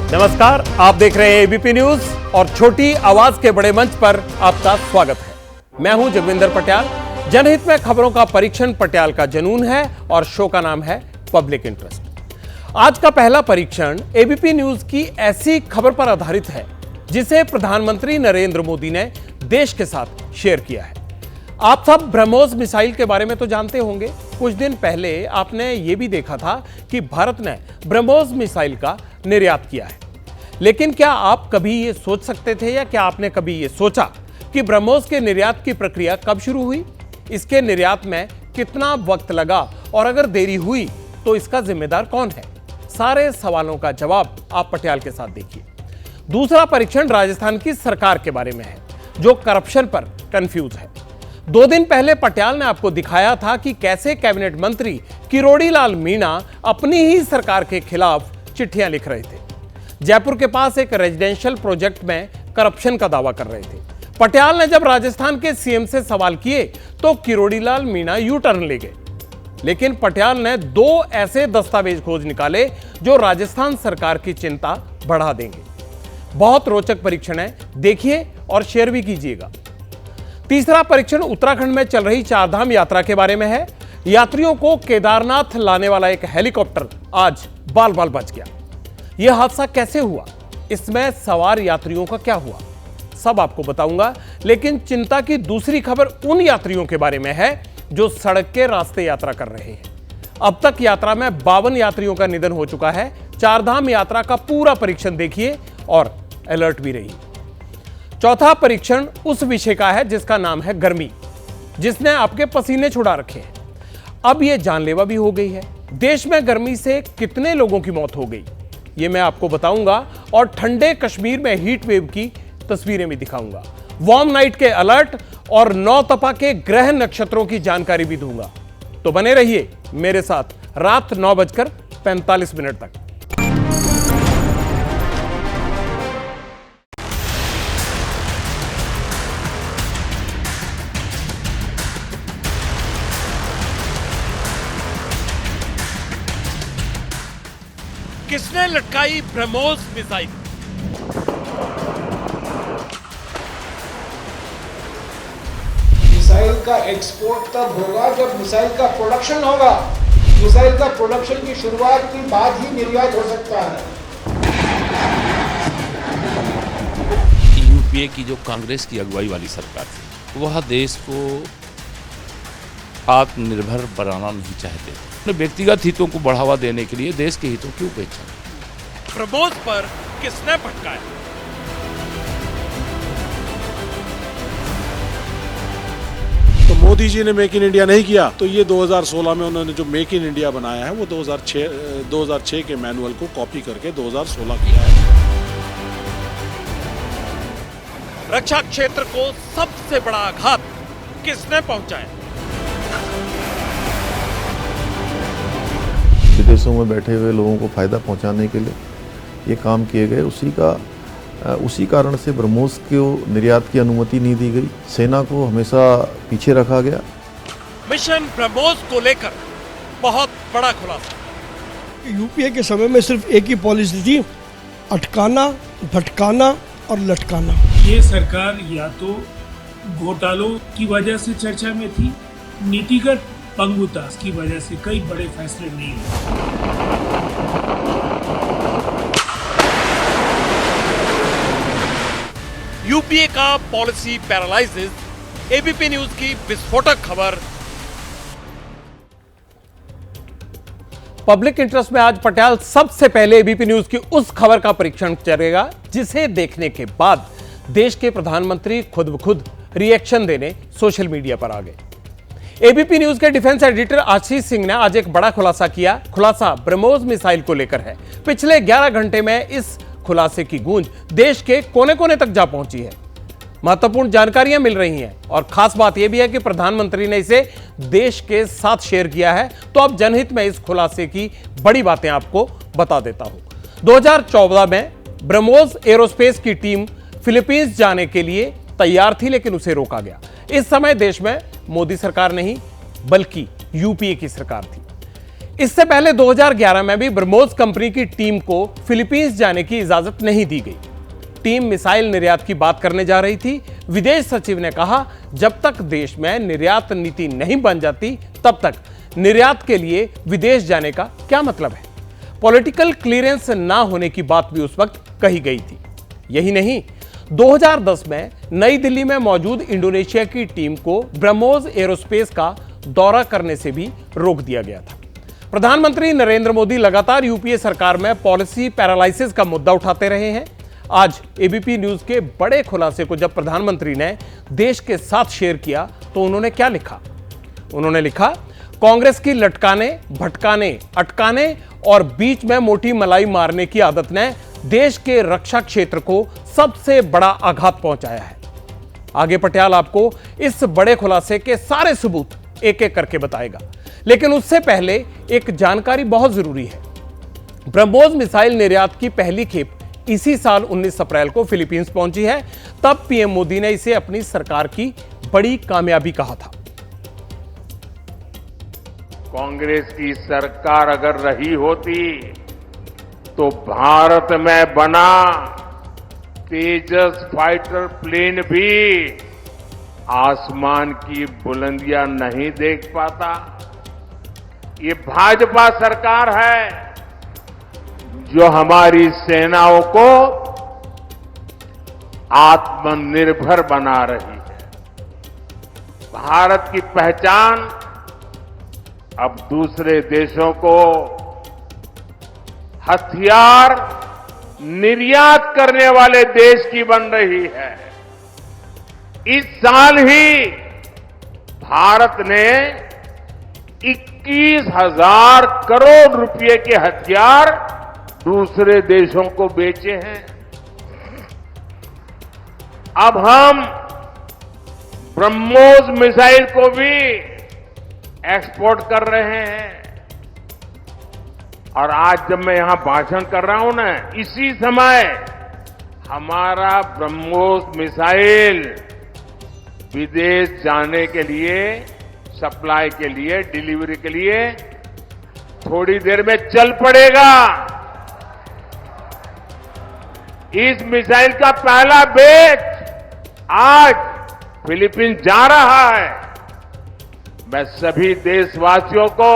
नमस्कार, आप देख रहे हैं एबीपी न्यूज और छोटी आवाज के बड़े मंच पर आपका स्वागत है। मैं हूं जगविंदर पटियाल। जनहित में खबरों का परीक्षण पटियाल का जुनून है और शो का नाम है पब्लिक इंटरेस्ट। आज का पहला परीक्षण एबीपी न्यूज की ऐसी खबर पर आधारित है जिसे प्रधानमंत्री नरेंद्र मोदी ने देश के साथ शेयर किया है। आप सब ब्रह्मोस मिसाइल के बारे में तो जानते होंगे। कुछ दिन पहले आपने यह भी देखा था कि भारत ने ब्रह्मोस मिसाइल का निर्यात किया है। लेकिन क्या आप कभी ये सोच सकते थे या क्या आपने कभी ये सोचा कि ब्रह्मोस के निर्यात की प्रक्रिया कब शुरू हुई, इसके निर्यात में कितना वक्त लगा और अगर देरी हुई तो इसका जिम्मेदार कौन है? सारे सवालों का जवाब आप पटियाल के साथ देखिए। दूसरा परीक्षण राजस्थान की सरकार के बारे में है जो करप्शन पर कंफ्यूज है। 2 दिन पहले पटियाल ने आपको दिखाया था कि कैसे कैबिनेट मंत्री किरोड़ी लाल मीणा अपनी ही सरकार के खिलाफ चिट्ठियां लिख रहे थे। जयपुर के पास एक रेजिडेंशियल प्रोजेक्ट में करप्शन का दावा कर रहे थे। पटियाल ने जब राजस्थान के सीएम से सवाल किए तो किरोड़ी लाल मीणा यू टर्न ले गए। लेकिन पटियाल ने 2 ऐसे दस्तावेज खोज निकाले जो राजस्थान सरकार की चिंता बढ़ा देंगे। बहुत रोचक परीक्षण है, देखिए और शेयर भी कीजिएगा। तीसरा परीक्षण उत्तराखंड में चल रही चारधाम यात्रा के बारे में है। यात्रियों को केदारनाथ लाने वाला एक हेलीकॉप्टर आज बाल बाल बच गया। यह हादसा कैसे हुआ, इसमें सवार यात्रियों का क्या हुआ, सब आपको बताऊंगा। लेकिन चिंता की दूसरी खबर उन यात्रियों के बारे में है जो सड़क के रास्ते यात्रा कर रहे हैं। अब तक यात्रा में 52 यात्रियों का निधन हो चुका है। चारधाम यात्रा का पूरा परीक्षण देखिए और अलर्ट भी रहिए। चौथा परीक्षण उस विषय का है जिसका नाम है गर्मी, जिसने आपके पसीने छुड़ा रखे हैं। अब यह जानलेवा भी हो गई है। देश में गर्मी से कितने लोगों की मौत हो गई ये मैं आपको बताऊंगा और ठंडे कश्मीर में हीट वेव की तस्वीरें भी दिखाऊंगा। वार्म नाइट के अलर्ट और 9 तपा के ग्रह नक्षत्रों की जानकारी भी दूंगा। तो बने रहिए मेरे साथ रात 9:45 तक। किसने लटकाई ब्रह्मोस मिसाइल? मिसाइल का एक्सपोर्ट तब होगा जब मिसाइल का प्रोडक्शन होगा। मिसाइल का प्रोडक्शन की शुरुआत के बाद ही निर्यात हो सकता है। यूपीए की जो कांग्रेस की अगुवाई वाली सरकार थी वह देश को आत्मनिर्भर बनाना नहीं चाहते। व्यक्तिगत हितों को बढ़ावा देने के लिए देश के हितों की उपेक्षा। ब्रह्मोस पर किसने भटकाया? तो मोदी जी ने मेक इन इंडिया नहीं किया तो ये 2016 में उन्होंने जो मेक इन इंडिया बनाया है वो 2006 के मैनुअल को कॉपी करके 2016 किया है। रक्षा क्षेत्र को सबसे बड़ा आघात किसने पहुंचाया? विदेशों में बैठे हुए लोगों को फायदा पहुंचाने के लिए ये काम किए गए। उसी कारण से ब्रह्मोस को निर्यात की अनुमति नहीं दी गई। सेना को हमेशा पीछे रखा गया। मिशन ब्रह्मोस को लेकर बहुत बड़ा खुलासा। यूपीए के समय में सिर्फ एक ही पॉलिसी थी, अटकाना, भटकाना और लटकाना। ये सरकार या तो घोटालों की वजह से चर्चा में थी, नीतिगत पंगुता की वजह से कई बड़े फैसले नहीं हुए। यूपीए का पॉलिसी पैरालाइसिस, एबीपी न्यूज की विस्फोटक खबर। पब्लिक इंटरेस्ट में आज पटियाल सबसे पहले एबीपी न्यूज की उस खबर का परीक्षण करेगा जिसे देखने के बाद देश के प्रधानमंत्री खुद ब खुद रिएक्शन देने सोशल मीडिया पर आ गए। एबीपी न्यूज के डिफेंस एडिटर आशीष सिंह ने आज एक बड़ा खुलासा किया। खुलासा ब्रह्मोस मिसाइल को लेकर है। पिछले 11 घंटे में इस खुलासे की गूंज देश के कोने कोने तक जा पहुंची है। महत्वपूर्ण जानकारियां मिल रही हैं और खास बात यह भी है कि प्रधानमंत्री ने इसे देश के साथ शेयर किया है। तो अब जनहित में इस खुलासे की बड़ी बातें आपको बता देता हूं। 2014 में ब्रह्मोस एरोस्पेस की टीम फिलीपींस जाने के लिए तैयार थी लेकिन उसे रोका गया। इस समय देश में मोदी सरकार नहीं बल्कि यूपीए की सरकार थी। इससे पहले 2011 में भी ब्रह्मोस कंपनी की टीम को फिलीपींस जाने की इजाजत नहीं दी गई। टीम मिसाइल निर्यात की बात करने जा रही थी। विदेश सचिव ने कहा, जब तक देश में निर्यात नीति नहीं बन जाती तब तक निर्यात के लिए विदेश जाने का क्या मतलब है। पॉलिटिकल क्लीयरेंस ना होने की बात भी उस वक्त कही गई थी। यही नहीं, 2010 में नई दिल्ली में मौजूद इंडोनेशिया की टीम को ब्रह्मोस एरोस्पेस का दौरा करने से भी रोक दिया गया था। प्रधानमंत्री नरेंद्र मोदी लगातार यूपीए सरकार में पॉलिसी पैरालाइसिस का मुद्दा उठाते रहे हैं। आज एबीपी न्यूज के बड़े खुलासे को जब प्रधानमंत्री ने देश के साथ शेयर किया तो उन्होंने क्या लिखा? उन्होंने लिखा, कांग्रेस की लटकाने, भटकाने, अटकाने और बीच में मोटी मलाई मारने की आदत ने देश के रक्षा क्षेत्र को सबसे बड़ा आघात पहुंचाया है। आगे पटियाल आपको इस बड़े खुलासे के सारे सबूत एक एक करके बताएगा, लेकिन उससे पहले एक जानकारी बहुत जरूरी है। ब्रह्मोस मिसाइल निर्यात की पहली खेप इसी साल 19 अप्रैल को फिलीपींस पहुंची है। तब पीएम मोदी ने इसे अपनी सरकार की बड़ी कामयाबी कहा था। कांग्रेस की सरकार अगर रही होती तो भारत में बना तेजस फाइटर प्लेन भी आसमान की बुलंदियां नहीं देख पाता। ये भाजपा सरकार है जो हमारी सेनाओं को आत्मनिर्भर बना रही है। भारत की पहचान अब दूसरे देशों को हथियार निर्यात करने वाले देश की बन रही है। इस साल ही भारत ने 21,000 करोड़ रुपए के हथियार दूसरे देशों को बेचे हैं। अब हम ब्रह्मोस मिसाइल को भी एक्सपोर्ट कर रहे हैं। और आज जब मैं यहां भाषण कर रहा हूं ना, इसी समय हमारा ब्रह्मोस मिसाइल विदेश जाने के लिए, सप्लाई के लिए, डिलीवरी के लिए थोड़ी देर में चल पड़ेगा। इस मिसाइल का पहला बैच आज फिलीपींस जा रहा है। मैं सभी देशवासियों को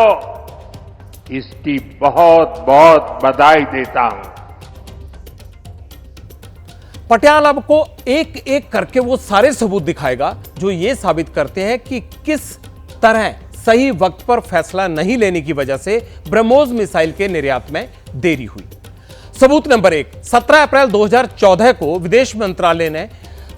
इसकी बहुत बहुत बधाई देता हूं। पटियाल आपको एक एक करके वो सारे सबूत दिखाएगा जो ये साबित करते हैं कि किस तरह सही वक्त पर फैसला नहीं लेने की वजह से ब्रह्मोस मिसाइल के निर्यात में देरी हुई। सबूत नंबर 1, 17 अप्रैल 2014 को विदेश मंत्रालय ने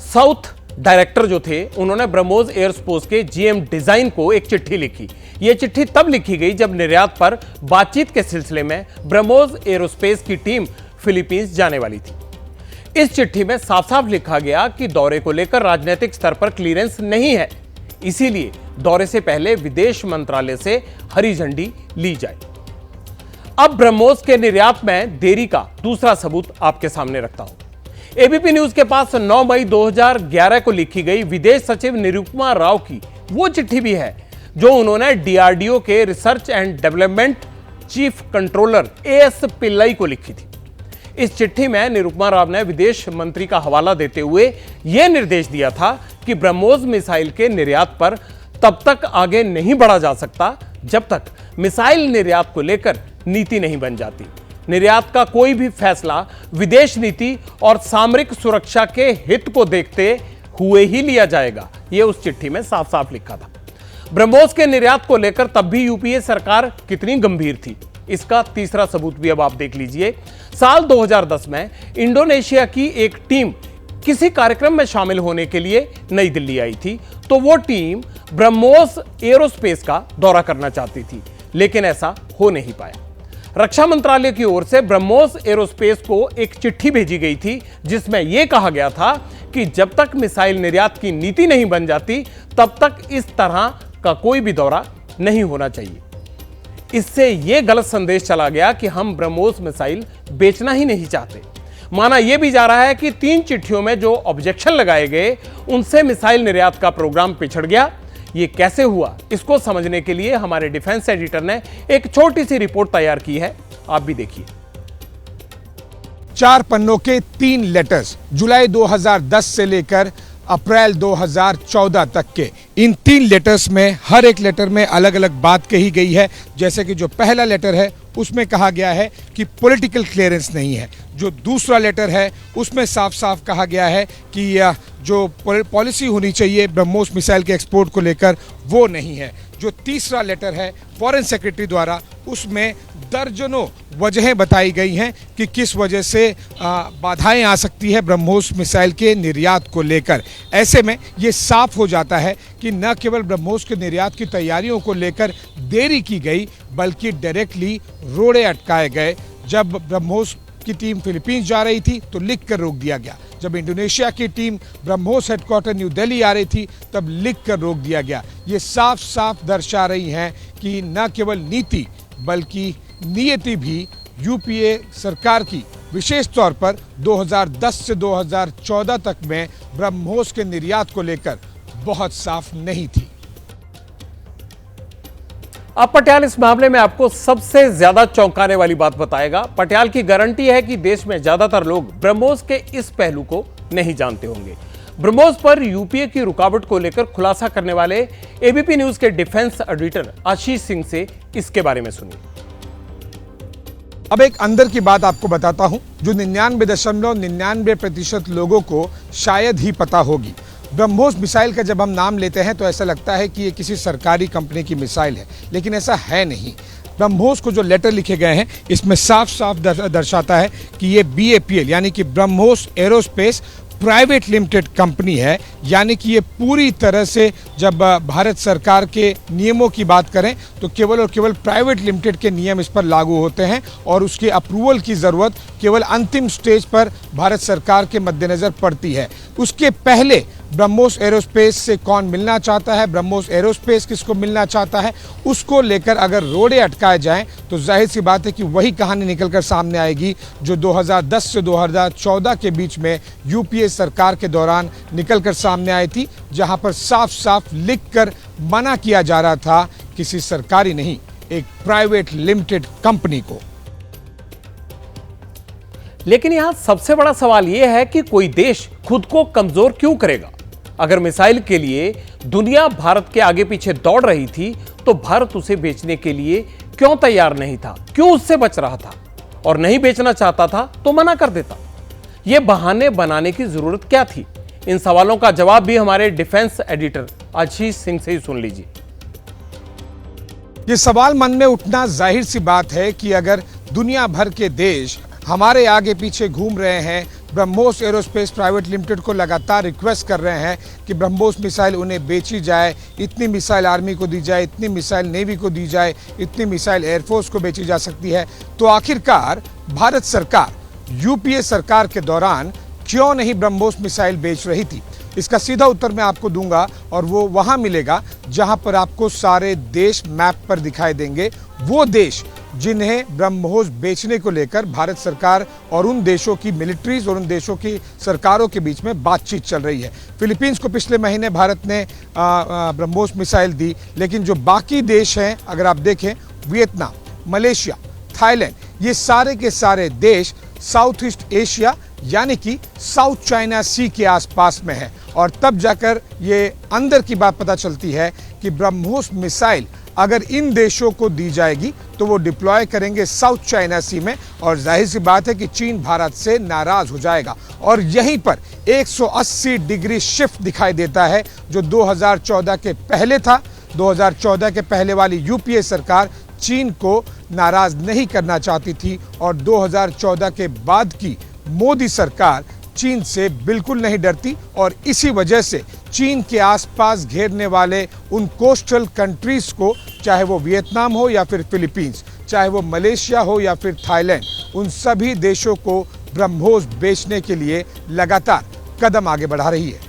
साउथ डायरेक्टर जो थे उन्होंने ब्रह्मोस एयरस्पेस के जीएम डिजाइन को एक चिट्ठी लिखी। यह चिट्ठी तब लिखी गई जब निर्यात पर बातचीत के सिलसिले में ब्रह्मोस एयरोस्पेस की टीम फिलीपींस जाने वाली थी। इस चिट्ठी में साफ साफ लिखा गया कि दौरे को लेकर राजनीतिक स्तर पर क्लीयरेंस नहीं है, इसीलिए दौरे से पहले विदेश मंत्रालय से हरी झंडी ली जाए। अब ब्रह्मोस के निर्यात में देरी का दूसरा सबूत आपके सामने रखता हूं। एबीपी न्यूज के पास 9 मई 2011 को लिखी गई विदेश सचिव निरुपमा राव की वो चिट्ठी भी है जो उन्होंने डीआरडीओ के research and development chief controller as Pillai को लिखी थी। इस चिट्ठी में निरुपमा राव ने विदेश मंत्री का हवाला देते हुए यह निर्देश दिया था कि ब्रह्मोस मिसाइल के निर्यात पर तब तक आगे नहीं बढ़ा जा सकता जब तक मिसाइल निर्यात को लेकर नीति नहीं बन जाती। निर्यात का कोई भी फैसला विदेश नीति और सामरिक सुरक्षा के हित को देखते हुए ही लिया जाएगा, यह उस चिट्ठी में साफ साफ लिखा था। ब्रह्मोस के निर्यात को लेकर तब भी यूपीए सरकार कितनी गंभीर थी, इसका तीसरा सबूत भी अब आप देख लीजिए। साल 2010 में इंडोनेशिया की एक टीम किसी कार्यक्रम में शामिल होने के लिए नई दिल्ली आई थी, तो वो टीम ब्रह्मोस एरोस्पेस का दौरा करना चाहती थी, लेकिन ऐसा हो नहीं पाया। रक्षा मंत्रालय की ओर से ब्रह्मोस एरोस्पेस को एक चिट्ठी भेजी गई थी जिसमें यह कहा गया था कि जब तक मिसाइल निर्यात की नीति नहीं बन जाती तब तक इस तरह का कोई भी दौरा नहीं होना चाहिए। इससे यह गलत संदेश चला गया कि हम ब्रह्मोस मिसाइल बेचना ही नहीं चाहते। माना यह भी जा रहा है कि 3 चिट्ठियों में जो ऑब्जेक्शन लगाए गए उनसे मिसाइल निर्यात का प्रोग्राम पिछड़ गया। ये कैसे हुआ, इसको समझने के लिए हमारे डिफेंस एडिटर ने एक छोटी सी रिपोर्ट तैयार की है, आप भी देखिए। 4 पन्नों के 3 लेटर्स जुलाई 2010 से लेकर अप्रैल 2014 तक के। इन 3 लेटर्स में हर एक लेटर में अलग अलग बात कही गई है। जैसे कि जो पहला लेटर है उसमें कहा गया है कि पॉलिटिकल क्लियरेंस नहीं है। जो दूसरा लेटर है उसमें साफ साफ कहा गया है कि जो पॉलिसी होनी चाहिए ब्रह्मोस मिसाइल के एक्सपोर्ट को लेकर वो नहीं है। जो तीसरा लेटर है फॉरेन सेक्रेटरी द्वारा, उसमें दर्जनों वजहें बताई गई हैं कि किस वजह से बाधाएं आ सकती है ब्रह्मोस मिसाइल के निर्यात को लेकर। ऐसे में ये साफ हो जाता है कि न केवल ब्रह्मोस के निर्यात की तैयारियों को लेकर देरी की गई, बल्कि डायरेक्टली रोड़े अटकाए गए। जब ब्रह्मोस की टीम फिलीपींस जा रही थी तो लिख कर रोक दिया गया। जब इंडोनेशिया की team BrahMos headquarter New Delhi आ रही थी तब लिख कर रोक दिया गया। ये साफ साफ दर्शा रही हैं कि न केवल नीति बल्कि नियति भी यूपीए सरकार की विशेष तौर पर 2010 से 2014 तक में ब्रह्मोस के निर्यात को लेकर बहुत साफ नहीं थी। अब पटियाल इस मामले में आपको सबसे ज्यादा चौंकाने वाली बात बताएगा। पटियाल की गारंटी है कि देश में ज्यादातर लोग ब्रह्मोस के इस पहलू को नहीं जानते होंगे। ब्रह्मोस पर यूपीए की रुकावट को लेकर खुलासा करने वाले एबीपी न्यूज के डिफेंस एडिटर आशीष सिंह से इसके बारे में सुनिए। अब एक अंदर की बात आपको बताता हूं जो 99.99% लोगों को शायद ही पता होगी। ब्रह्मोस मिसाइल का जब हम नाम लेते हैं तो ऐसा लगता है कि ये किसी सरकारी कंपनी की मिसाइल है, लेकिन ऐसा है नहीं। ब्रह्मोस को जो लेटर लिखे गए हैं इसमें साफ साफ दर्शाता है कि ये BAPL यानी कि BrahMos aerospace private limited company है। यानी कि ये पूरी तरह से, जब भारत सरकार के नियमों की बात करें तो केवल और केवल प्राइवेट लिमिटेड के नियम इस पर लागू होते हैं और उसके अप्रूवल की ज़रूरत केवल अंतिम स्टेज पर भारत सरकार के मद्देनज़र पड़ती है। उसके पहले ब्रह्मोस एरोस्पेस से कौन मिलना चाहता है, ब्रह्मोस एरोस्पेस किसको मिलना चाहता है, उसको लेकर अगर रोड़े अटकाए जाएं तो जाहिर सी बात है कि वही कहानी निकलकर सामने आएगी जो 2010 से 2014 के बीच में यूपीए सरकार के दौरान निकलकर सामने आई थी, जहां पर साफ साफ लिखकर मना किया जा रहा था किसी सरकारी नहीं, एक प्राइवेट लिमिटेड कंपनी को। लेकिन यहां सबसे बड़ा सवाल यह है कि कोई देश खुद को कमजोर क्यों करेगा? अगर मिसाइल के लिए दुनिया भारत के आगे पीछे दौड़ रही थी तो भारत उसे बेचने के लिए क्यों तैयार नहीं था, क्यों उससे बच रहा था? और नहीं बेचना चाहता था तो मना कर देता। यह बहाने बनाने की जरूरत क्या थी? इन सवालों का जवाब भी हमारे डिफेंस एडिटर आशीष सिंह से ही सुन लीजिए। ये सवाल मन में उठना जाहिर सी बात है कि अगर दुनिया भर के देश हमारे आगे पीछे घूम रहे हैं, ब्रह्मोस एरोस्पेस प्राइवेट लिमिटेड को लगातार रिक्वेस्ट कर रहे हैं कि ब्रह्मोस मिसाइल उन्हें बेची जाए, इतनी मिसाइल आर्मी को दी जाए, इतनी मिसाइल नेवी को दी जाए, इतनी मिसाइल एयरफोर्स को बेची जा सकती है, तो आखिरकार भारत सरकार यूपीए सरकार के दौरान क्यों नहीं ब्रह्मोस मिसाइल बेच रही थी? इसका सीधा उत्तर मैं आपको दूंगा और वो वहां मिलेगा जहां पर आपको सारे देश मैप पर दिखाई देंगे। वो देश जिन्हें ब्रह्मोस बेचने को लेकर भारत सरकार और उन देशों की मिलिट्रीज और उन देशों की सरकारों के बीच में बातचीत चल रही है। फिलीपींस को पिछले महीने भारत ने ब्रह्मोस मिसाइल दी, लेकिन जो बाकी देश हैं अगर आप देखें, वियतनाम, मलेशिया, थाईलैंड, ये सारे के सारे देश साउथ ईस्ट एशिया यानी कि साउथ चाइना सी के आसपास में है। और तब जाकर ये अंदर की बात पता चलती है कि ब्रह्मोस मिसाइल अगर इन देशों को दी जाएगी तो वो डिप्लॉय करेंगे साउथ चाइना सी में, और जाहिर सी बात है कि चीन भारत से नाराज हो जाएगा। और यहीं पर 180 डिग्री शिफ्ट दिखाई देता है जो 2014 के पहले था। 2014 के पहले वाली यूपीए सरकार चीन को नाराज नहीं करना चाहती थी और 2014 के बाद की मोदी सरकार चीन से बिल्कुल नहीं डरती, और इसी वजह से चीन के आसपास घेरने वाले उन कोस्टल कंट्रीज को, चाहे वो वियतनाम हो या फिर फिलीपींस, चाहे वो मलेशिया हो या फिर थाईलैंड, उन सभी देशों को ब्रह्मोस बेचने के लिए लगातार कदम आगे बढ़ा रही है।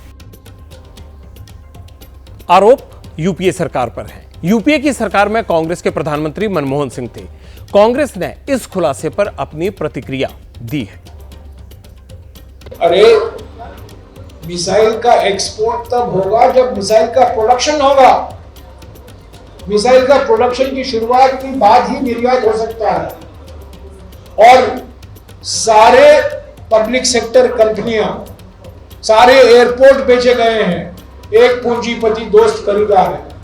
आरोप यूपीए सरकार पर है। यूपीए की सरकार में कांग्रेस के प्रधानमंत्री मनमोहन सिंह थे। कांग्रेस ने इस खुलासे पर अपनी प्रतिक्रिया दी है। अरे मिसाइल का एक्सपोर्ट तब होगा जब मिसाइल का प्रोडक्शन होगा। मिसाइल का प्रोडक्शन की शुरुआत के बाद ही निर्यात हो सकता है। और सारे पब्लिक सेक्टर कंपनियां, सारे एयरपोर्ट बेचे गए हैं, एक पूंजीपति दोस्त खरीदा है।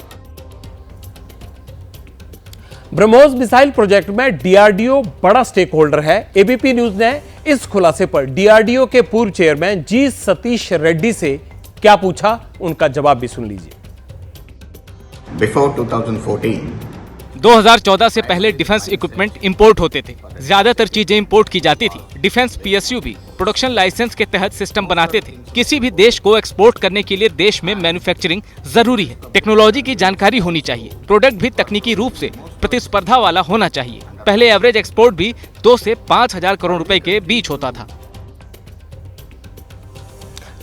ब्रह्मोस मिसाइल प्रोजेक्ट में डीआरडीओ बड़ा स्टेक होल्डर है। एबीपी न्यूज ने इस खुलासे पर डीआरडीओ के पूर्व चेयरमैन जी सतीश रेड्डी से क्या पूछा, उनका जवाब भी सुन लीजिए। Before 2014, 2014 से पहले डिफेंस इक्विपमेंट इंपोर्ट होते थे। ज्यादातर चीजें इंपोर्ट की जाती थी। डिफेंस पीएसयू भी प्रोडक्शन लाइसेंस के तहत सिस्टम बनाते थे। किसी भी देश को एक्सपोर्ट करने के लिए देश में मैन्युफैक्चरिंग जरूरी है। टेक्नोलॉजी की जानकारी होनी चाहिए। प्रोडक्ट भी तकनीकी रूप से प्रतिस्पर्धा वाला होना चाहिए। पहले एवरेज एक्सपोर्ट भी 2 से 5,000 करोड़ रुपए के बीच होता था।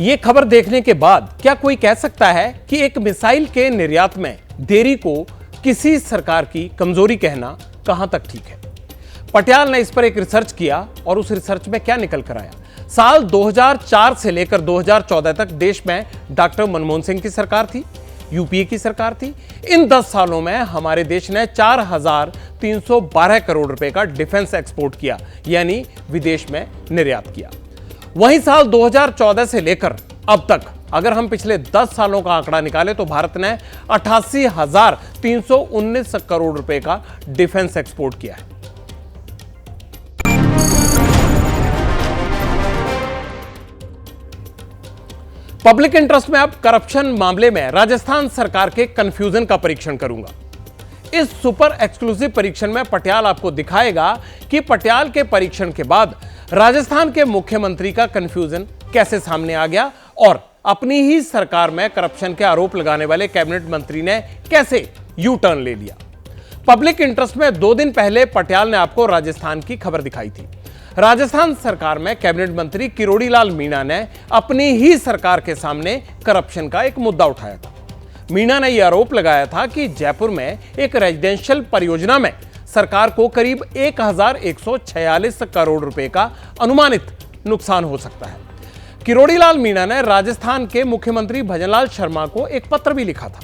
ये खबर देखने के बाद क्या कोई कह सकता है कि एक मिसाइल के निर्यात में देरी को किसी सरकार की कमजोरी कहना कहां तक ठीक है? पटियाल ने इस पर एक रिसर्च किया और उस रिसर्च में क्या निकल कर आया। साल 2004 से लेकर 2014 तक देश में डॉक्टर मनमोहन सिंह की सरकार थी, यूपीए की सरकार थी। इन 10 सालों में हमारे देश ने 4,312 करोड़ रुपए का डिफेंस एक्सपोर्ट किया, यानी विदेश में निर्यात किया। वहीं साल 2014 से लेकर अब तक अगर हम पिछले 10 सालों का आंकड़ा निकालें तो भारत ने 88,319 करोड़ रुपए का डिफेंस एक्सपोर्ट किया है। पब्लिक इंटरेस्ट में अब करप्शन मामले में राजस्थान सरकार के कंफ्यूजन का परीक्षण करूंगा। इस सुपर एक्सक्लूसिव परीक्षण में पटियाल आपको दिखाएगा कि पटियाल के परीक्षण के बाद राजस्थान के मुख्यमंत्री का कंफ्यूजन कैसे सामने आ गया और अपनी ही सरकार में करप्शन के आरोप लगाने वाले कैबिनेट मंत्री ने कैसे यू टर्न ले लिया। पब्लिक इंटरेस्ट में 2 दिन पहले पटियाल ने आपको राजस्थान की खबर दिखाई थी। राजस्थान सरकार में कैबिनेट मंत्री किरोड़ी लाल मीणा ने अपनी ही सरकार के सामने करप्शन का एक मुद्दा उठाया था। मीणा ने यह आरोप लगाया था कि जयपुर में एक रेजिडेंशियल परियोजना में सरकार को करीब 1,146 करोड़ रुपए का अनुमानित नुकसान हो सकता है। किरोड़ी लाल मीणा ने राजस्थान के मुख्यमंत्री भजनलाल शर्मा को एक पत्र भी लिखा था।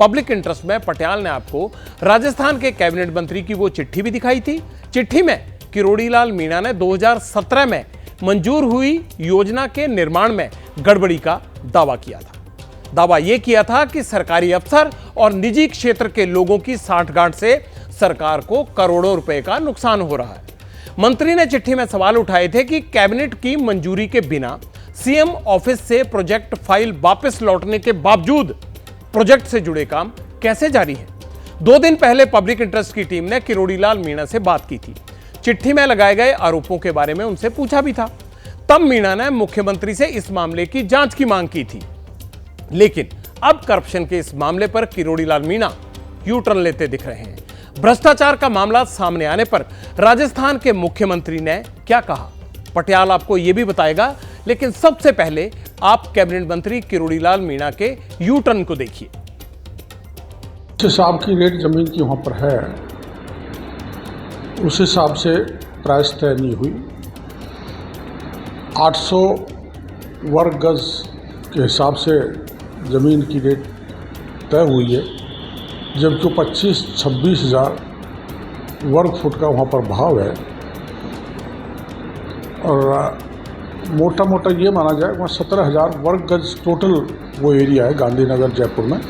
पब्लिक इंटरेस्ट में पटियाल ने आपको राजस्थान के कैबिनेट मंत्री की वो चिट्ठी भी दिखाई थी। चिट्ठी में किरोड़ी लाल मीणा ने 2017 में मंजूर हुई योजना के निर्माण में गड़बड़ी का दावा किया था। दावा यह किया था कि सरकारी अफसर और निजी क्षेत्र के लोगों की साठगांठ से सरकार को करोड़ों रुपए का नुकसान हो रहा है। मंत्री ने चिट्ठी में सवाल उठाए थे कि कैबिनेट की मंजूरी के बिना सीएम ऑफिस से प्रोजेक्ट फाइल वापस लौटने के बावजूद प्रोजेक्ट से जुड़े काम कैसे जारी हैं। 2 दिन पहले पब्लिक इंटरेस्ट की टीम ने किरोड़ी लाल मीणा से बात की थी। चिट्ठी में लगाए गए आरोपों के बारे में उनसे पूछा भी था। तब मीणा ने मुख्यमंत्री से इस मामले की जांच की मांग की थी। लेकिन अब करप्शन के इस मामले पर किरोड़ी लाल मीणा यू टर्न लेते दिख रहे हैं। भ्रष्टाचार का मामला सामने आने पर राजस्थान के मुख्यमंत्री ने क्या कहा, पटियाल आपको यह भी बताएगा। लेकिन सबसे पहले आप कैबिनेट मंत्री किरोड़ी लाल मीणा के यू टर्न को देखिए। जिस हिसाब की रेट जमीन की वहां पर है उस हिसाब से प्राइस तय नहीं हुई। 800 वर्ग गज के हिसाब से ज़मीन की रेट तय हुई है, जबकि 25-26 हज़ार वर्ग फुट का वहाँ पर भाव है। और मोटा मोटा ये माना जाए वहाँ 17,000 वर्ग गज टोटल वो एरिया है गांधीनगर जयपुर में,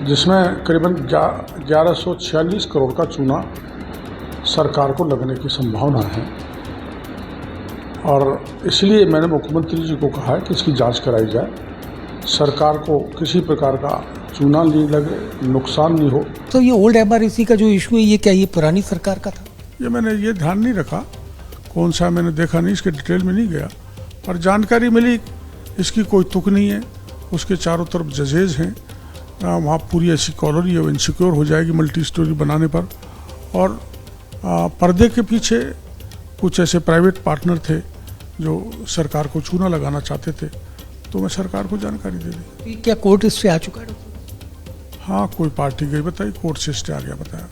जिसमें करीबन 1146 करोड़ का चूना सरकार को लगने की संभावना है। और इसलिए मैंने मुख्यमंत्री जी को कहा है कि इसकी जांच कराई जाए, सरकार को किसी प्रकार का चूना नहीं लगे, नुकसान नहीं हो। तो ये ओल्ड एमआरईसी का जो इशू है, ये क्या ये पुरानी सरकार का था? ये मैंने ये ध्यान नहीं रखा, कौन सा मैंने देखा नहीं, इसके डिटेल में नहीं गया। पर जानकारी मिली इसकी कोई तुक नहीं है, उसके चारों तरफ जजेज हैं, वहाँ पूरी ऐसी कॉलोनी है वो इनसिक्योर हो जाएगी मल्टी स्टोरी बनाने पर। और पर्दे के पीछे कुछ ऐसे प्राइवेट पार्टनर थे जो सरकार को चूना लगाना चाहते थे, तो मैं सरकार को जानकारी दे दी। क्या कोर्ट स्टे आ चुका है? हाँ, कोई पार्टी गई बताई, कोर्ट से स्टे आ गया बताया।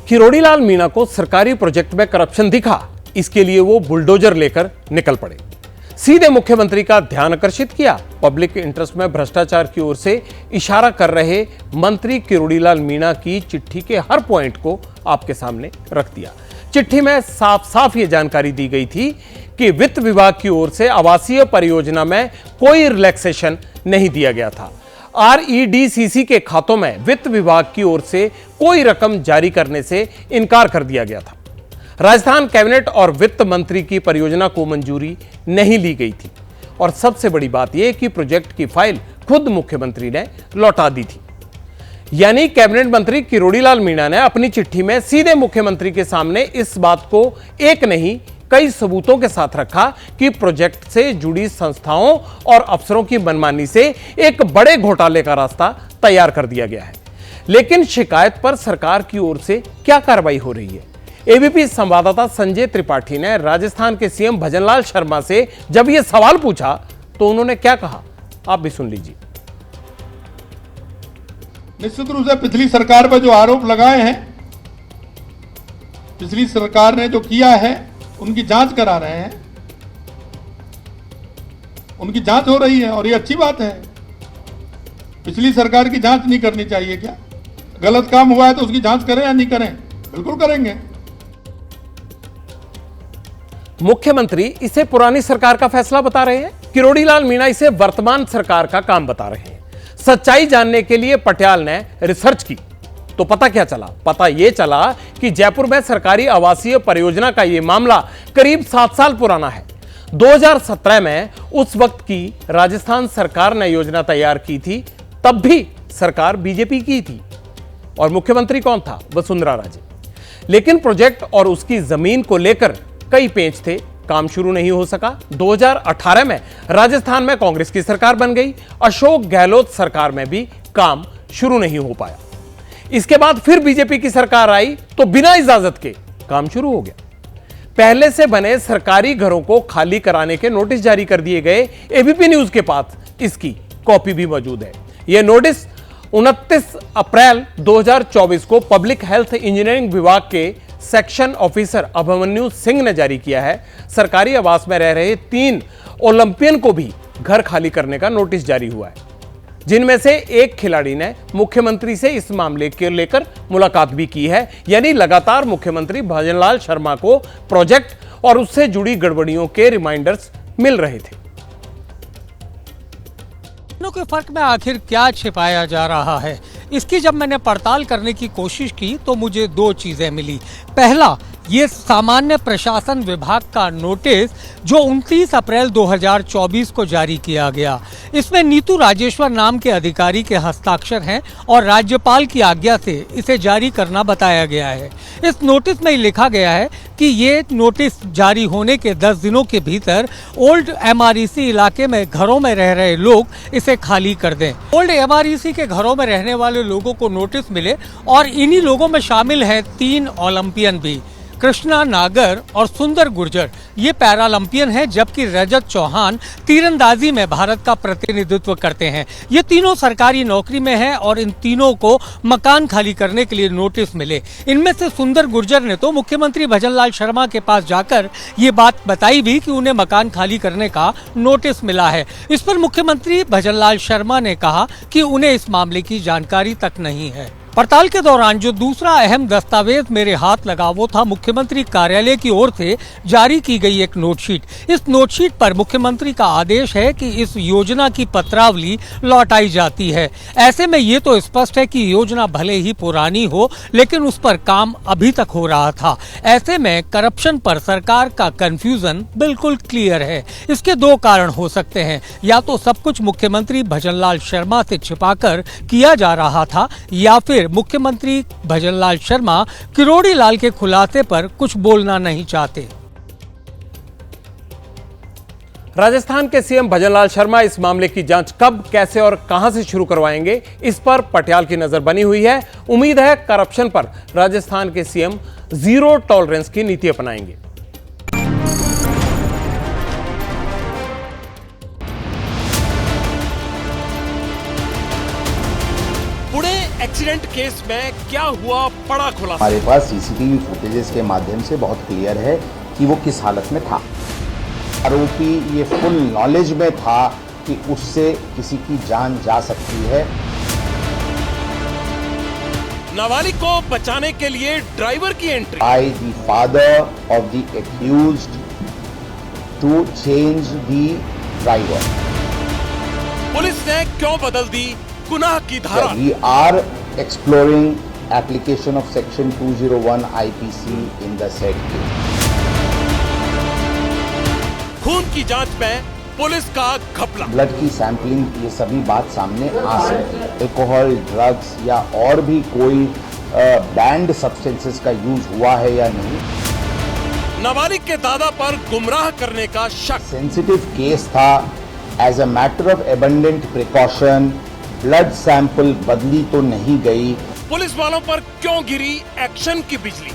किरोड़ी लाल मीणा को सरकारी प्रोजेक्ट में करप्शन दिखा, इसके लिए वो बुलडोजर लेकर निकल पड़े। सीधे मुख्यमंत्री का ध्यान आकर्षित किया। पब्लिक इंटरेस्ट में भ्रष्टाचार की ओर से इशारा कर रहे मंत्री किरोड़ीलाल मीणा की चिट्ठी के हर पॉइंट को आपके सामने रख दिया। चिट्ठी में साफ साफ ये जानकारी दी गई थी कि वित्त विभाग की ओर से आवासीय परियोजना में कोई रिलैक्सेशन नहीं दिया गया था। REDCC के खातों में वित्त विभाग की ओर से कोई रकम जारी करने से इनकार कर दिया गया था। राजस्थान कैबिनेट और वित्त मंत्री की परियोजना को मंजूरी नहीं ली गई थी और सबसे बड़ी बात यह कि प्रोजेक्ट की फाइल खुद मुख्यमंत्री ने लौटा दी थी। यानी कैबिनेट मंत्री किरोड़ीलाल मीणा ने अपनी चिट्ठी में सीधे मुख्यमंत्री के सामने इस बात को एक नहीं कई सबूतों के साथ रखा कि प्रोजेक्ट से जुड़ी संस्थाओं और अफसरों की मनमानी से एक बड़े घोटाले का रास्ता तैयार कर दिया गया है। लेकिन शिकायत पर सरकार की ओर से क्या कार्रवाई हो रही है? एबीपी संवाददाता संजय त्रिपाठी ने राजस्थान के सीएम भजनलाल शर्मा से जब यह सवाल पूछा तो उन्होंने क्या कहा, आप भी सुन लीजिए। निश्चित रूप से पिछली सरकार पर जो आरोप लगाए हैं, पिछली सरकार ने जो किया है उनकी जांच करा रहे हैं, उनकी जांच हो रही है और ये अच्छी बात है। पिछली सरकार की जांच नहीं करनी चाहिए क्या? गलत काम हुआ है तो उसकी जांच करें या नहीं करें? बिल्कुल करेंगे। मुख्यमंत्री इसे पुरानी सरकार का फैसला बता रहे हैं, किरोड़ीलाल मीणा इसे वर्तमान सरकार का काम बता रहे हैं। सच्चाई जानने के लिए पटियाल ने रिसर्च की तो पता क्या चला? पता यह चला कि जयपुर में सरकारी आवासीय परियोजना का यह मामला करीब 7 साल पुराना है। 2017 में उस वक्त की राजस्थान सरकार ने योजना तैयार की थी, तब भी सरकार बीजेपी की थी और मुख्यमंत्री कौन था? वसुंधरा राजे। लेकिन प्रोजेक्ट और उसकी जमीन को लेकर कई पेंच थे, काम शुरू नहीं हो सका। 2018 में राजस्थान में कांग्रेस की सरकार बन गई। अशोक गहलोत सरकार में भी काम शुरू नहीं हो पाया। इसके बाद फिर बीजेपी की सरकार आई तो बिना इजाजत के काम शुरू हो गया। पहले से बने सरकारी घरों को खाली कराने के नोटिस जारी कर दिए गए। एबीपी न्यूज के पास इसकी कॉपी भी मौजूद है। यह नोटिस 29 अप्रैल 2024 को पब्लिक हेल्थ इंजीनियरिंग विभाग के सेक्शन ऑफिसर अभिमन्यु सिंह ने जारी किया है। सरकारी आवास में रह रहे 3 ओलंपियन को भी घर खाली करने का नोटिस जारी हुआ है, जिनमें से एक खिलाड़ी ने मुख्यमंत्री से इस मामले के लेकर मुलाकात भी की है। यानी लगातार मुख्यमंत्री भजनलाल शर्मा को प्रोजेक्ट और उससे जुड़ी गड़बड़ियों के रिमाइंडर्स मिल रहे थे। दोनों के फर्क में आखिर क्या छिपाया जा रहा है, इसकी जब मैंने पड़ताल करने की कोशिश की तो मुझे 2 चीजें मिली। पहला, ये सामान्य प्रशासन विभाग का नोटिस जो 29 अप्रैल 2024 को जारी किया गया। इसमें नीतू राजेश्वर नाम के अधिकारी के हस्ताक्षर हैं और राज्यपाल की आज्ञा से इसे जारी करना बताया गया है। इस नोटिस में लिखा गया है कि ये नोटिस जारी होने के 10 दिनों के भीतर ओल्ड MREC इलाके में घरों में रह रहे लोग इसे खाली कर दें। ओल्ड MREC के घरों में रहने वाले लोगों को नोटिस मिले और इन्हीं लोगों में शामिल हैं 3 ओलंपियन भी, कृष्णा नागर और सुंदर गुर्जर। ये पैरालंपियन हैं, जबकि रजत चौहान तीरंदाजी में भारत का प्रतिनिधित्व करते हैं। ये तीनों सरकारी नौकरी में हैं और इन तीनों को मकान खाली करने के लिए नोटिस मिले। इनमें से सुंदर गुर्जर ने तो मुख्यमंत्री भजनलाल शर्मा के पास जाकर ये बात बताई भी कि उन्हें मकान खाली करने का नोटिस मिला है। इस पर मुख्यमंत्री भजनलाल शर्मा ने कहा कि उन्हें इस मामले की जानकारी तक नहीं है। पड़ताल के दौरान जो दूसरा अहम दस्तावेज मेरे हाथ लगा वो था मुख्यमंत्री कार्यालय की ओर से जारी की गई एक नोटशीट। इस नोटशीट पर मुख्यमंत्री का आदेश है कि इस योजना की पत्रावली लौटाई जाती है। ऐसे में ये तो स्पष्ट है कि योजना भले ही पुरानी हो, लेकिन उस पर काम अभी तक हो रहा था। ऐसे में करप्शन पर सरकार का कंफ्यूजन बिल्कुल क्लियर है। इसके 2 कारण हो सकते हैं, या तो सब कुछ मुख्यमंत्री भजनलाल शर्मा से छिपाकर किया जा रहा था, या फिर मुख्यमंत्री भजनलाल शर्मा किरोड़ीलाल के खुलासे पर कुछ बोलना नहीं चाहते। राजस्थान के सीएम भजनलाल शर्मा इस मामले की जांच कब, कैसे और कहां से शुरू करवाएंगे, इस पर पटियाल की नजर बनी हुई है। उम्मीद है करप्शन पर राजस्थान के सीएम जीरो टॉलरेंस की नीति अपनाएंगे। पुणे एक्सीडेंट केस में क्या हुआ, बड़ा खुलासा। हमारे पास सीसीटीवी फुटेजेस के माध्यम से बहुत क्लियर है कि वो किस हालत में था। आरोपी ये फुल नॉलेज में था कि उससे किसी की जान जा सकती है। नाबालिग को बचाने के लिए ड्राइवर की entry. By the father of the accused to change the driver. Police ने क्यों बदल दी गुनाह की धारा? We are exploring application of section 201 IPC in the said case. खून की जांच में पुलिस का घपला। ब्लड की सैंपलिंग, ये सभी बात सामने आ सकती है। अल्कोहल, ड्रग्स या और भी कोई बैंड सब्सटेंसेस का यूज हुआ है या नहीं। नाबालिग के दादा पर गुमराह करने का शक। सेंसिटिव केस था। As a matter of abundant precaution blood sample बदली तो नहीं गई। पुलिस वालों पर क्यों गिरी एक्शन की बिजली?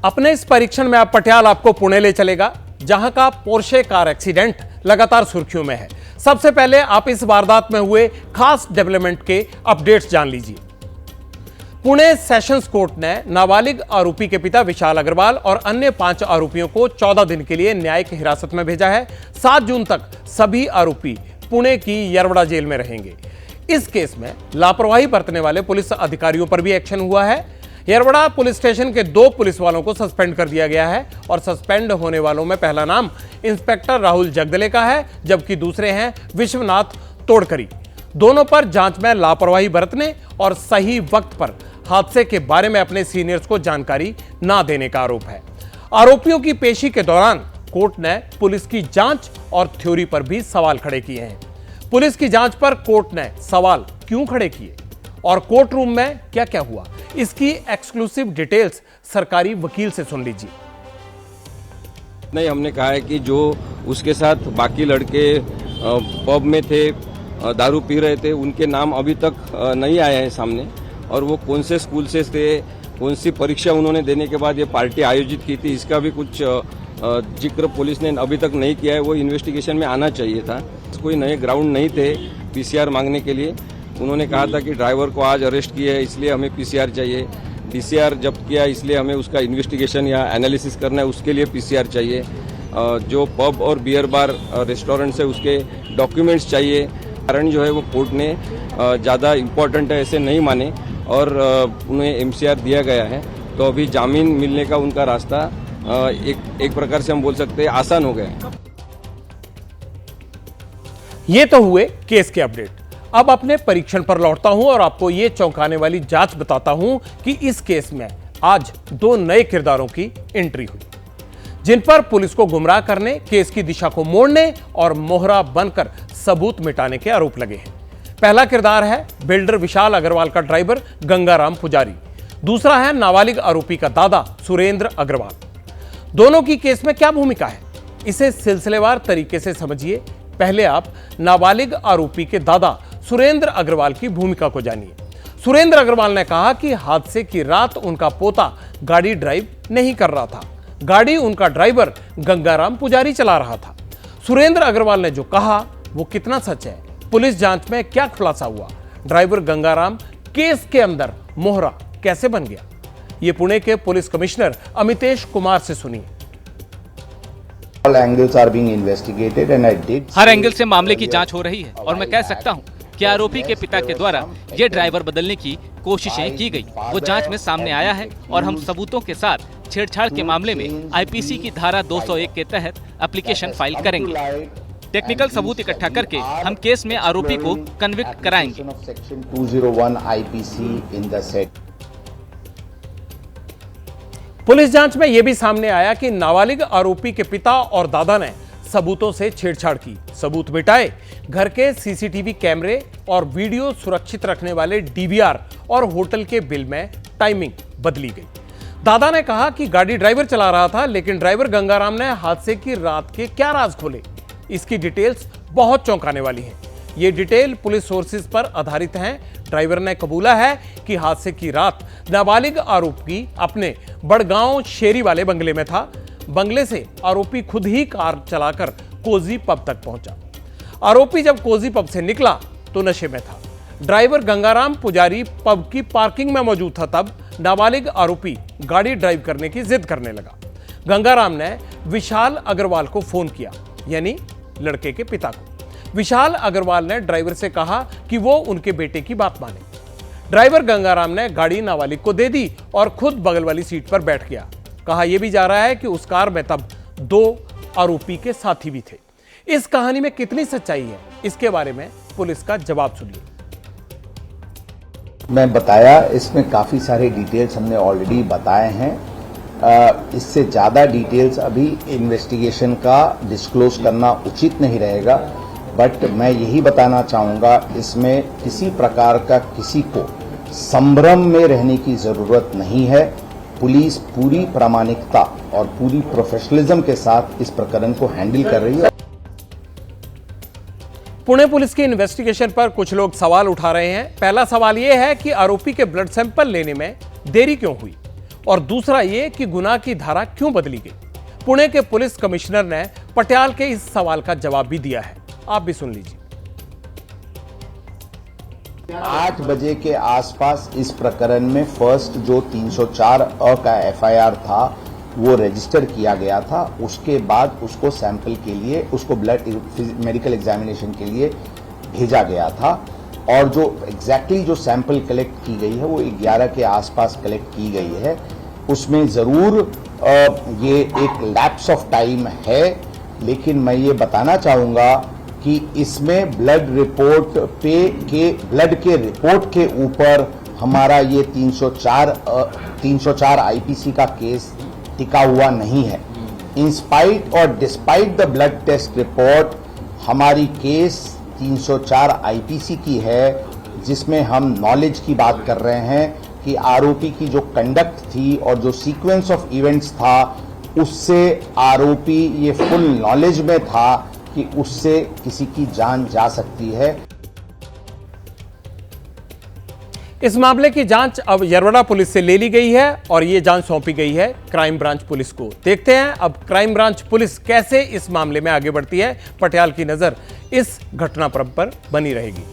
अपने इस परीक्षण में अब पटियाल आपको पुणे ले चलेगा, जहां का पोर्शे कार एक्सीडेंट लगातार सुर्खियों में है। सबसे पहले आप इस वारदात में हुए खास डेवलपमेंट के अपडेट्स जान लीजिए। पुणे सेशंस कोर्ट ने नाबालिग आरोपी के पिता विशाल अग्रवाल और अन्य 5 आरोपियों को 14 दिन के लिए न्यायिक हिरासत में भेजा है। 7 जून तक सभी आरोपी पुणे की यरवड़ा जेल में रहेंगे। इस केस में लापरवाही बरतने वाले पुलिस अधिकारियों पर भी एक्शन हुआ है। यरवड़ा पुलिस स्टेशन के 2 पुलिस वालों को सस्पेंड कर दिया गया है और सस्पेंड होने वालों में पहला नाम इंस्पेक्टर राहुल जगदले का है, जबकि दूसरे हैं विश्वनाथ तोड़करी। दोनों पर जांच में लापरवाही बरतने और सही वक्त पर हादसे के बारे में अपने सीनियर्स को जानकारी ना देने का आरोप है। आरोपियों की पेशी के दौरान कोर्ट ने पुलिस की जांच और थ्योरी पर भी सवाल खड़े किए हैं। पुलिस की जांच पर कोर्ट ने सवाल क्यों खड़े किए और कोर्ट रूम में क्या क्या हुआ, इसकी एक्सक्लूसिव डिटेल्स सरकारी वकील से सुन लीजिए। नहीं, हमने कहा है कि जो उसके साथ बाकी लड़के पब में थे, दारू पी रहे थे, उनके नाम अभी तक नहीं आए हैं सामने, और वो कौन से स्कूल से थे, कौन सी परीक्षा उन्होंने देने के बाद ये पार्टी आयोजित की थी, इसका भी कुछ जिक्र पुलिस ने अभी तक नहीं किया है। वो इन्वेस्टिगेशन में आना चाहिए था। कोई नए ग्राउंड नहीं थे PCR मांगने के लिए। उन्होंने कहा था कि ड्राइवर को आज अरेस्ट किया है, इसलिए हमें PCR चाहिए। PCR जब्त किया, इसलिए हमें उसका इन्वेस्टिगेशन या एनालिसिस करना है, उसके लिए PCR चाहिए। जो पब और बियर बार रेस्टोरेंट है, उसके डॉक्यूमेंट्स चाहिए। कारण जो है वो कोर्ट ने ज़्यादा इम्पोर्टेंट है ऐसे नहीं माने और उन्हें MCR दिया गया है। तो अभी जामीन मिलने का उनका रास्ता एक प्रकार से हम बोल सकते हैं आसान हो गया। ये तो हुए केस के अपडेट। अब अपने परीक्षण पर लौटता हूं और आपको यह चौंकाने वाली जांच बताता हूं कि इस केस में आज 2 नए किरदारों की एंट्री हुई, जिन पर पुलिस को गुमराह करने, केस की दिशा को मोड़ने और मोहरा बनकर सबूत मिटाने के आरोप लगे हैं। पहला किरदार है बिल्डर विशाल अग्रवाल का ड्राइवर गंगाराम पुजारी। दूसरा है नाबालिग आरोपी का दादा सुरेंद्र अग्रवाल। दोनों की केस में क्या भूमिका है, इसे सिलसिलेवार तरीके से समझिए। पहले आप नाबालिग आरोपी के दादा सुरेंद्र अग्रवाल की भूमिका को जानिए। सुरेंद्र अग्रवाल ने कहा कि हादसे की रात उनका पोता गाड़ी ड्राइव नहीं कर रहा था। गाड़ी उनका ड्राइवर गंगाराम पुजारी चला रहा था। सुरेंद्र अग्रवाल ने जो कहा वो कितना सच है, पुलिस जांच में क्या खुलासा हुआ, ड्राइवर गंगाराम केस के अंदर मोहरा कैसे बन गया, ये पुणे के पुलिस कमिश्नर अमितेश कुमार से सुनिए। हर एंगल से मामले की जांच हो रही है और मैं कह सकता हूं कि आरोपी के पिता के द्वारा ये ड्राइवर बदलने की कोशिशें की गई। वो जांच में सामने आया है और हम सबूतों के साथ छेड़छाड़ के मामले में IPC की धारा 201 के तहत एप्लीकेशन फाइल करेंगे। टेक्निकल सबूत इकट्ठा करके हम केस में आरोपी को कन्विक्ट कराएंगे। पुलिस जांच में यह भी सामने आया कि नाबालिग आरोपी के पिता और दादा ने सबूतों से छेड़छाड़ की। सबूत मिटाए, घर के CCTV कैमरे और वीडियो सुरक्षित रखने वाले DVR और होटल के बिल में टाइमिंग बदली गई। दादा ने कहा कि गाड़ी ड्राइवर चला रहा था, लेकिन ड्राइवर गंगाराम ने हादसे की रात के क्या राज खोले। इसकी डिटेल्स बहुत चौंकाने वाली हैं। ये डिटेल पुलिस सोर्सेज पर आधारित हैं। ड्राइवर ने कबूला है कि हादसे की रात नाबालिग आरोपी अपने बड़गांव शेरी वाले बंगले में था। बंगले से आरोपी खुद ही कार चलाकर कोजी पब तक पहुंचा। आरोपी जब कोजी पब से निकला तो नशे में था। ड्राइवर गंगाराम पुजारी पब की पार्किंग में मौजूद था तब नाबालिग आरोपी गाड़ी ड्राइव करने की जिद करने लगा। गंगाराम ने विशाल अग्रवाल को फोन किया, यानी लड़के के पिता को। विशाल अग्रवाल ने ड्राइवर से कहा कि वो उनके बेटे की बात माने। ड्राइवर गंगाराम ने गाड़ी नाबालिग को दे दी और खुद बगल वाली सीट पर बैठ गया। कहा यह भी जा रहा है कि उस कार में तब 2 आरोपी के साथी भी थे। इस कहानी में कितनी सच्चाई है, इसके बारे में पुलिस का जवाब सुनिए। मैं बताया, इसमें काफ़ी सारे डिटेल्स हमने ऑलरेडी बताए हैं। इससे ज़्यादा डिटेल्स अभी इन्वेस्टिगेशन का डिस्क्लोज करना उचित नहीं रहेगा, बट मैं यही बताना चाहूँगा, इसमें किसी प्रकार का किसी को संभ्रम में रहने की ज़रूरत नहीं है। पुलिस पूरी प्रामाणिकता और पूरी प्रोफेशनलिज्म के साथ इस प्रकरण को हैंडल कर रही है। पुणे पुलिस की इन्वेस्टिगेशन पर कुछ लोग सवाल उठा रहे हैं। पहला सवाल यह है कि आरोपी के ब्लड सैंपल लेने में देरी क्यों हुई, और दूसरा ये कि गुनाह की धारा क्यों बदली गई। पुणे के पुलिस कमिश्नर ने पटियाल के इस सवाल का जवाब भी दिया है, आप भी सुन लीजिए। 8 बजे के आसपास इस प्रकरण में फर्स्ट जो 304 का एफआईआर था वो रजिस्टर किया गया था। उसके बाद उसको सैंपल के लिए, उसको ब्लड मेडिकल एग्जामिनेशन के लिए भेजा गया था, और जो एग्जैक्टली जो सैंपल कलेक्ट की गई है वो 11 के आसपास कलेक्ट की गई है। उसमें ज़रूर ये एक लैप्स ऑफ टाइम है, लेकिन मैं ये बताना चाहूँगा कि इसमें ब्लड के रिपोर्ट के ऊपर हमारा ये 304 आईपीसी का केस टिका हुआ नहीं है। इन स्पाइट और despite the blood test report हमारी केस 304 आईपीसी की है, जिसमें हम नॉलेज की बात कर रहे हैं कि आरोपी की जो कंडक्ट थी और जो सीक्वेंस ऑफ इवेंट्स था, उससे आरोपी ये फुल नॉलेज में था कि उससे किसी की जान जा सकती है। इस मामले की जांच अब यरवड़ा पुलिस से ले ली गई है और ये जांच सौंपी गई है क्राइम ब्रांच पुलिस को। देखते हैं अब क्राइम ब्रांच पुलिस कैसे इस मामले में आगे बढ़ती है। पटियाल की नजर इस घटनाक्रम पर बनी रहेगी।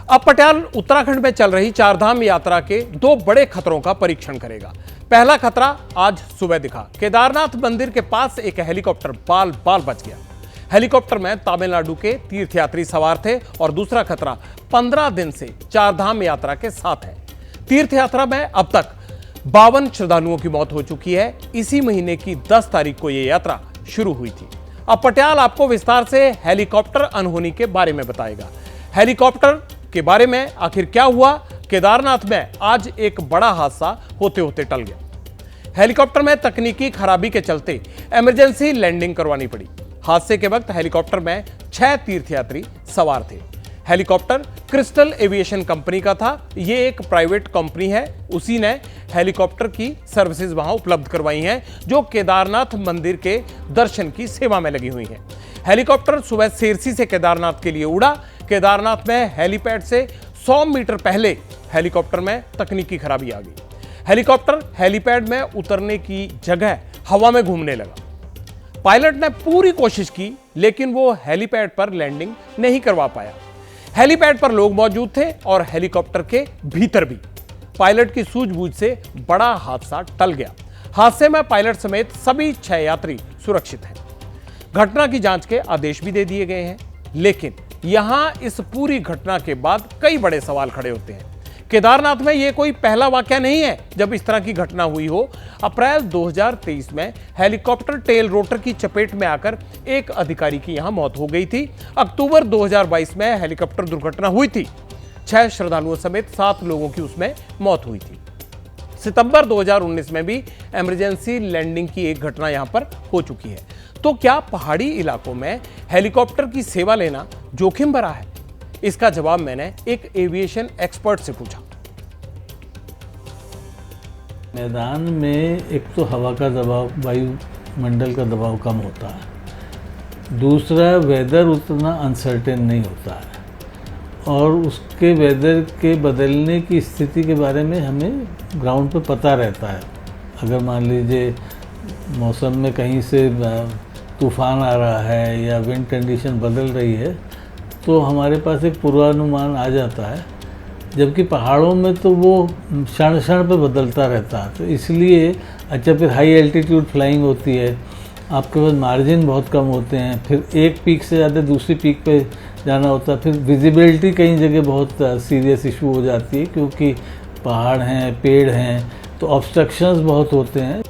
अब पटियाल उत्तराखंड में चल रही चारधाम यात्रा के 2 बड़े खतरों का परीक्षण करेगा। पहला खतरा आज सुबह दिखा। केदारनाथ मंदिर के पास एक हेलीकॉप्टर बाल बच गया। हेलीकॉप्टर में तमिलनाडु के तीर्थयात्री सवार थे और दूसरा खतरा 15 दिन से चारधाम यात्रा के साथ है। तीर्थयात्रा में अब तक 52 श्रद्धालुओं की मौत हो चुकी है। इसी महीने की 10 तारीख को यह यात्रा शुरू हुई थी। अब पटियाल आपको विस्तार से हेलीकॉप्टर अनहोनी के बारे में बताएगा। हेलीकॉप्टर के बारे में आखिर क्या हुआ। केदारनाथ में आज एक बड़ा हादसा होते होते टल गया। हेलीकॉप्टर में तकनीकी खराबी के चलते इमरजेंसी लैंडिंग करवानी पड़ी। हादसे के वक्त हेलीकॉप्टर में 6 तीर्थयात्री सवार थे। हेलीकॉप्टर क्रिस्टल एविएशन कंपनी का था। यह एक प्राइवेट कंपनी है। उसी ने हेलीकॉप्टर की सर्विसेज वहां उपलब्ध करवाई हैं, जो केदारनाथ मंदिर के दर्शन की सेवा में लगी हुई हैं। हेलीकॉप्टर सुबह सेरसी से केदारनाथ के लिए उड़ा। केदारनाथ में हेलीपैड से 100 मीटर पहले हेलीकॉप्टर में तकनीकी खराबी आ गई। हेलीकॉप्टर हेलीपैड में उतरने की जगह हवा में घूमने लगा। पायलट ने पूरी कोशिश की, लेकिन वो हेलीपैड पर लैंडिंग नहीं करवा पाया। हेलीपैड पर लोग मौजूद थे और हेलीकॉप्टर के भीतर भी। पायलट की सूझबूझ से बड़ा हादसा टल गया। हादसे में पायलट समेत सभी 6 यात्री सुरक्षित हैं। घटना की जांच के आदेश भी दे दिए गए हैं, लेकिन यहां इस पूरी घटना के बाद कई बड़े सवाल खड़े होते हैं। केदारनाथ में यह कोई पहला वाकया नहीं है जब इस तरह की घटना हुई हो। अप्रैल 2023 में हेलीकॉप्टर टेल रोटर की चपेट में आकर एक अधिकारी की यहां मौत हो गई थी। अक्टूबर 2022 में हेलीकॉप्टर दुर्घटना हुई थी। 6 श्रद्धालुओं समेत 7 लोगों की उसमें मौत हुई थी। सितंबर 2019 में भी इमरजेंसी लैंडिंग की एक घटना यहां पर हो चुकी है। तो क्या पहाड़ी इलाकों में हेलीकॉप्टर की सेवा लेना जोखिम भरा है? इसका जवाब मैंने एक एविएशन एक्सपर्ट से पूछा। मैदान में एक तो हवा का दबाव, वायुमंडल का दबाव कम होता है। दूसरा, वेदर उतना अनसर्टेन नहीं होता है और उसके वेदर के बदलने की स्थिति के बारे में हमें ग्राउंड पर पता रहता है। अगर मान लीजिए मौसम में कहीं से तूफान आ रहा है या विंड कंडीशन बदल रही है तो हमारे पास एक पूर्वानुमान आ जाता है, जबकि पहाड़ों में तो वो क्षण क्षण पे बदलता रहता है। तो इसलिए अच्छा, फिर हाई एल्टीट्यूड फ्लाइंग होती है, आपके पास मार्जिन बहुत कम होते हैं, फिर एक पीक से ज़्यादा दूसरी पीक पे जाना होता है, फिर विजिबिलिटी कई जगह बहुत सीरियस इशू हो जाती है क्योंकि पहाड़ हैं, पेड़ हैं, तो ऑब्स्ट्रक्शंस बहुत होते हैं।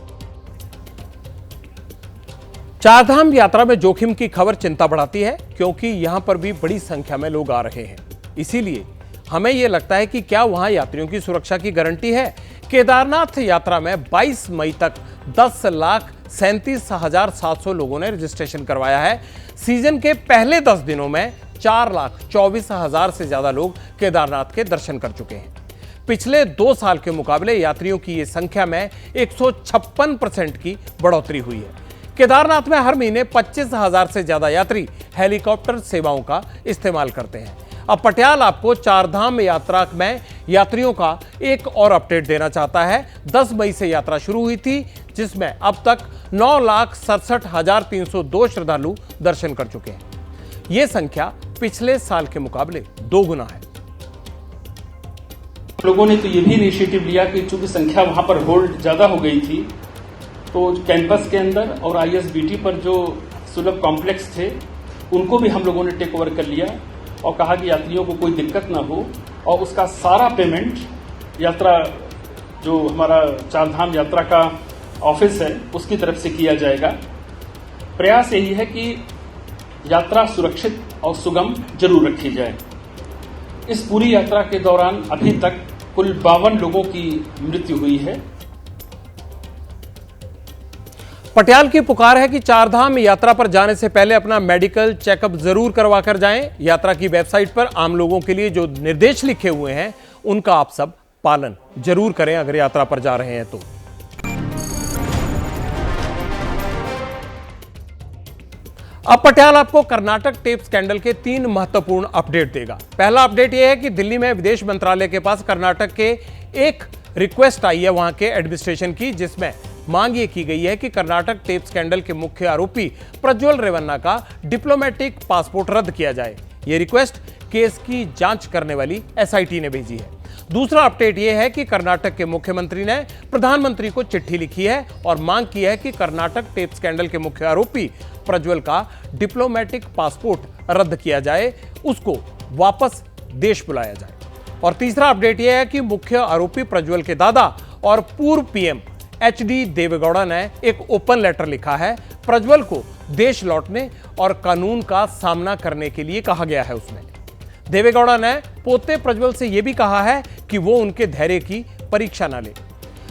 चारधाम यात्रा में जोखिम की खबर चिंता बढ़ाती है क्योंकि यहां पर भी बड़ी संख्या में लोग आ रहे हैं। इसीलिए हमें यह लगता है कि क्या वहां यात्रियों की सुरक्षा की गारंटी है। केदारनाथ यात्रा में 22 मई तक 10,37,700 लोगों ने रजिस्ट्रेशन करवाया है। सीजन के पहले 10 दिनों में 4,24,000 से ज्यादा लोग केदारनाथ के दर्शन कर चुके हैं। पिछले 2 साल के मुकाबले यात्रियों की ये संख्या में 156% की बढ़ोतरी हुई है। केदारनाथ में हर महीने 25,000 से ज्यादा यात्री हेलीकॉप्टर सेवाओं का इस्तेमाल करते हैं। अब पटियाल आपको चारधाम यात्रा में यात्रियों का एक और अपडेट देना चाहता है। 10 मई से यात्रा शुरू हुई थी, जिसमें अब तक 9,67,302 श्रद्धालु दर्शन कर चुके हैं। यह संख्या पिछले साल के मुकाबले 2 गुना है। लोगों ने तो ये भी इनिशिएटिव लिया कि चूंकि संख्या वहां पर होल्ड ज्यादा हो गई थी, तो कैंपस के अंदर और आईएसबीटी पर जो सुलभ कॉम्प्लेक्स थे उनको भी हम लोगों ने टेक ओवर कर लिया और कहा कि यात्रियों को कोई दिक्कत ना हो और उसका सारा पेमेंट यात्रा जो हमारा चारधाम यात्रा का ऑफिस है उसकी तरफ से किया जाएगा। प्रयास यही है कि यात्रा सुरक्षित और सुगम जरूर रखी जाए। इस पूरी यात्रा के दौरान अभी तक कुल 52 लोगों की मृत्यु हुई है। पटियाल की पुकार है कि चारधाम यात्रा पर जाने से पहले अपना मेडिकल चेकअप जरूर करवा कर जाएं। यात्रा की वेबसाइट पर आम लोगों के लिए जो निर्देश लिखे हुए हैं उनका आप सब पालन जरूर करें अगर यात्रा पर जा रहे हैं तो। अब पटियाल आपको कर्नाटक टेप स्कैंडल के 3 महत्वपूर्ण अपडेट देगा। पहला अपडेट यह है कि दिल्ली में विदेश मंत्रालय के पास कर्नाटक के एक रिक्वेस्ट आई है वहां के एडमिनिस्ट्रेशन की, जिसमें मांग ये की गई है कि कर्नाटक टेप स्कैंडल के मुख्य आरोपी प्रज्वल रेवन्ना का डिप्लोमेटिक पासपोर्ट रद्द किया जाए। यह रिक्वेस्ट केस की जांच करने वाली एसआईटी ने भेजी है। दूसरा अपडेट यह है कि कर्नाटक के मुख्यमंत्री ने प्रधानमंत्री को चिट्ठी लिखी है और मांग की है कि कर्नाटक टेप स्कैंडल के मुख्य आरोपी प्रज्वल का डिप्लोमेटिक पासपोर्ट रद्द किया जाए, उसको वापस देश बुलाया जाए। और तीसरा अपडेट यह है कि मुख्य आरोपी प्रज्वल के दादा और पूर्व पीएम एचडी देवेगौड़ा ने एक ओपन लेटर लिखा है। प्रज्वल को देश लौटने और कानून का सामना करने के लिए कहा गया है। उसमें देवेगौड़ा ने पोते प्रज्वल से यह भी कहा है कि वो उनके धैर्य की परीक्षा न ले।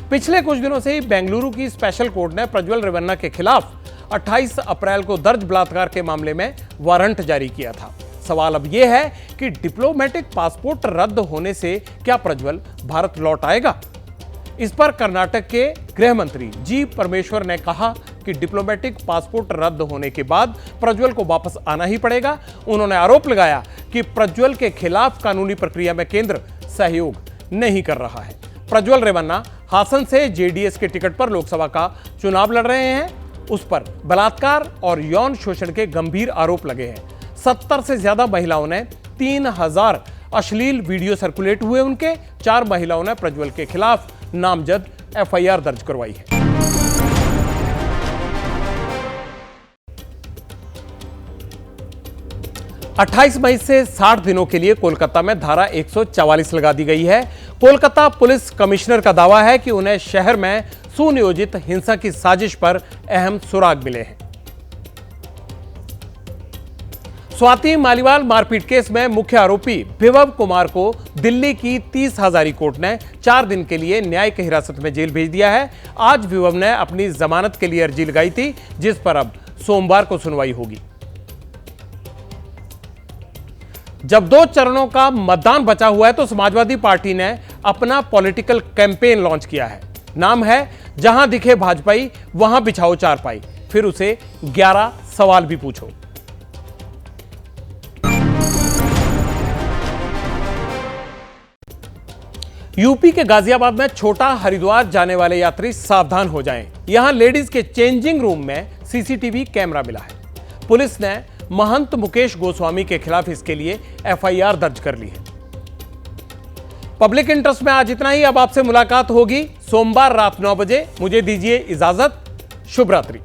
पिछले कुछ दिनों से ही बेंगलुरु की स्पेशल कोर्ट ने प्रज्वल रेवन्ना के खिलाफ 28 अप्रैल को दर्ज बलात्कार के मामले में वारंट जारी किया था। सवाल अब यह है कि डिप्लोमेटिक पासपोर्ट रद्द होने से क्या प्रज्वल भारत लौट आएगा? इस पर कर्नाटक के गृह मंत्री जी परमेश्वर ने कहा कि डिप्लोमेटिक पासपोर्ट रद्द होने के बाद प्रज्वल को वापस आना ही पड़ेगा। उन्होंने आरोप लगाया कि प्रज्वल के खिलाफ कानूनी प्रक्रिया में केंद्र सहयोग नहीं कर रहा है। प्रज्वल रेवन्ना हासन से जेडीएस के टिकट पर लोकसभा का चुनाव लड़ रहे हैं। उस पर बलात्कार और यौन शोषण के गंभीर आरोप लगे हैं। 70 से ज्यादा महिलाओं ने 3000 अश्लील वीडियो सर्कुलेट हुए उनके। 4 महिलाओं ने प्रज्वल के खिलाफ नामजद एफआईआर दर्ज करवाई है। अट्ठाईस मई से 60 दिनों के लिए कोलकाता में धारा 144 लगा दी गई है। कोलकाता पुलिस कमिश्नर का दावा है कि उन्हें शहर में सुनियोजित हिंसा की साजिश पर अहम सुराग मिले हैं। स्वाति मालीवाल मारपीट केस में मुख्य आरोपी विभव कुमार को दिल्ली की 30 हजारी कोर्ट ने 4 दिन के लिए न्यायिक हिरासत में जेल भेज दिया है। आज विभव ने अपनी जमानत के लिए अर्जी लगाई थी, जिस पर अब सोमवार को सुनवाई होगी। जब 2 चरणों का मतदान बचा हुआ है तो समाजवादी पार्टी ने अपना पॉलिटिकल कैंपेन लॉन्च किया है। नाम है जहां दिखे भाजपाई वहां बिछाओ चारपाई, फिर उसे 11 सवाल भी पूछो। यूपी के गाजियाबाद में छोटा हरिद्वार जाने वाले यात्री सावधान हो जाएं। यहां लेडीज के चेंजिंग रूम में सीसीटीवी कैमरा मिला है। पुलिस ने महंत मुकेश गोस्वामी के खिलाफ इसके लिए एफआईआर दर्ज कर ली है। पब्लिक इंटरेस्ट में आज इतना ही। अब आपसे मुलाकात होगी सोमवार रात 9 बजे। मुझे दीजिए इजाजत। शुभ रात्रि।